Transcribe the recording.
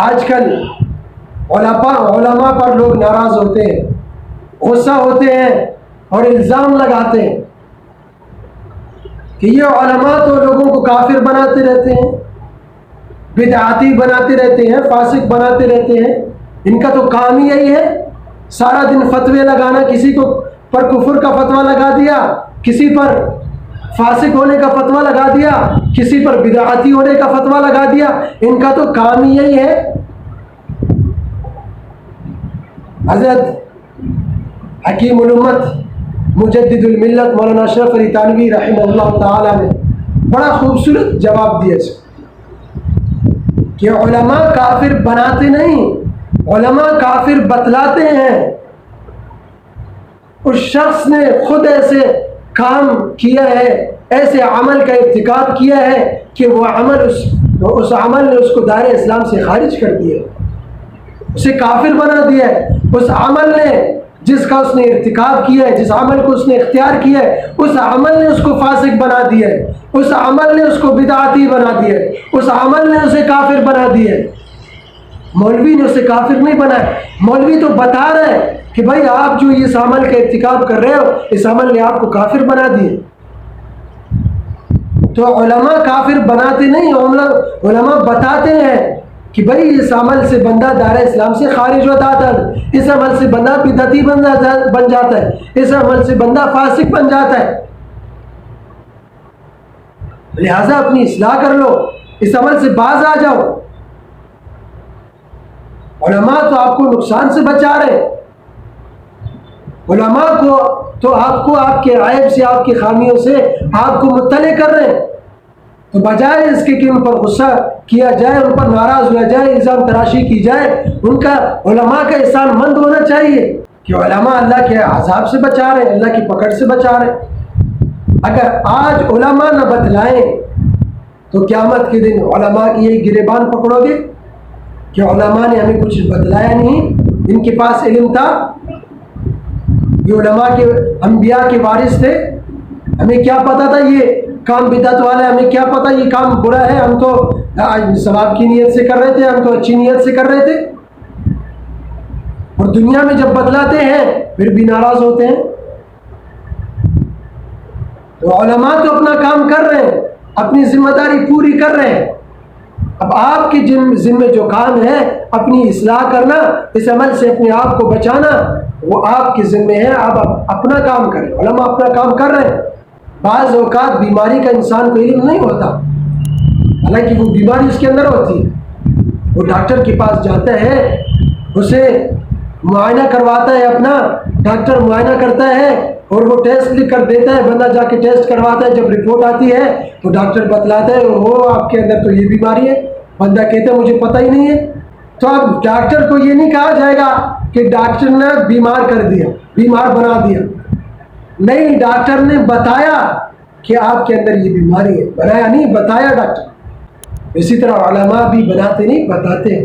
آج کل علماء پر لوگ ناراض ہوتے ہیں، غصہ ہوتے ہیں اور الزام لگاتے ہیں کہ یہ علماء تو لوگوں کو کافر بناتے رہتے ہیں، بدعاتی بناتے رہتے ہیں، فاسق بناتے رہتے ہیں، ان کا تو کام ہی یہی ہے سارا دن فتوے لگانا، کسی کو پر کفر کا فتویٰ لگا دیا، کسی پر فاسق ہونے کا فتویٰ لگا دیا، کسی پر بدعاتی ہونے کا فتویٰ لگا دیا، ان کا تو کام ہی یہی ہے۔ حضرت حکیم الامت مجدد الملت مولانا اشرف علی تھانوی رحمہ اللہ تعالی نے بڑا خوبصورت جواب دیا کہ علماء کافر بناتے نہیں، علماء کافر بتلاتے ہیں۔ اس شخص نے خود ایسے کام کیا ہے، ایسے عمل کا ارتکاب کیا ہے کہ وہ عمل اس عمل نے اس کو دائرہ اسلام سے خارج کر دیا، اسے کافر بنا دیا ہے۔ اس عمل نے جس کا اس نے ارتکاب کیا ہے، جس عمل کو اس نے اختیار کیا ہے، اس عمل نے اس کو فاسق بنا دیا ہے، اس عمل نے اس کو بدعاتی بنا دیا ہے، اس عمل نے اسے کافر بنا دیا ہے۔ مولوی نے اسے کافر نہیں بنایا، مولوی تو بتا رہا ہے کہ بھائی آپ جو اس عمل کا ارتکاب کر رہے ہو، اس عمل نے آپ کو کافر بنا دیا۔ تو علماء کافر بناتے نہیں، علماء بتاتے ہیں کہ بھائی اس عمل سے بندہ دائرہ اسلام سے خارج ہو جاتا ہے، اس عمل سے بندہ بدعتی بن جاتا ہے، اس عمل سے بندہ فاسق بن جاتا ہے، لہذا اپنی اصلاح کر لو، اس عمل سے باز آ جاؤ۔ علماء تو آپ کو نقصان سے بچا رہے، علماء کو تو آپ کو آپ کے عیب سے، آپ کی خامیوں سے آپ کو مطلع کر رہے ہیں، تو بجائے اس کے کہ ان پر غصہ کیا جائے، ان پر ناراض ہوا جائے، الزام تراشی کی جائے، ان کا علماء کا احسان مند ہونا چاہیے کہ علماء اللہ کے عذاب سے بچا رہے ہیں، اللہ کی پکڑ سے بچا رہے ہیں۔ اگر آج علماء نہ بتلائیں تو قیامت کے دن علماء کی یہی گریبان پکڑو گے کہ علماء نے ہمیں کچھ بتلایا نہیں، ان کے پاس علم تھا، یہ علماء کے انبیاء کے وارث تھے، ہمیں کیا پتا تھا یہ کام بدعت والا ہے، ہمیں کیا پتا یہ کام برا ہے، ہم تو ثواب کی نیت سے کر رہے تھے، ہم تو اچھی نیت سے کر رہے تھے۔ اور دنیا میں جب بتلاتے ہیں پھر بھی ناراض ہوتے ہیں۔ تو علماء تو اپنا کام کر رہے ہیں، اپنی ذمہ داری پوری کر رہے ہیں، اب آپ کی ذمہ جو کام ہے اپنی اصلاح کرنا، اس عمل سے اپنے آپ کو بچانا، وہ آپ کی ذمہ ہے، آپ اپنا کام کریں۔ علماء اپنا کام کر رہے ہیں۔ بعض اوقات بیماری کا انسان کو علم نہیں ہوتا، حالانکہ وہ بیماری اس کے اندر ہوتی ہے، وہ ڈاکٹر کے پاس جاتا ہے، اسے معائنہ کرواتا ہے، اپنا ڈاکٹر معائنہ کرتا ہے اور وہ ٹیسٹ لکھ کر دیتا ہے، بندہ جا کے ٹیسٹ کرواتا ہے، جب رپورٹ آتی ہے تو ڈاکٹر بتلاتا ہے وہ آپ کے اندر تو یہ بیماری ہے، بندہ کہتا ہے مجھے پتہ ہی نہیں ہے۔ تو اب ڈاکٹر کو یہ نہیں کہا جائے گا کہ ڈاکٹر نے بیمار کر دیا، بیمار بنا دیا، نہیں، ڈاکٹر نے بتایا کہ آپ کے اندر یہ بیماری ہے، بنایا نہیں، بتایا ڈاکٹر۔ اسی طرح علماء بھی بناتے نہیں، بتاتے ہیں۔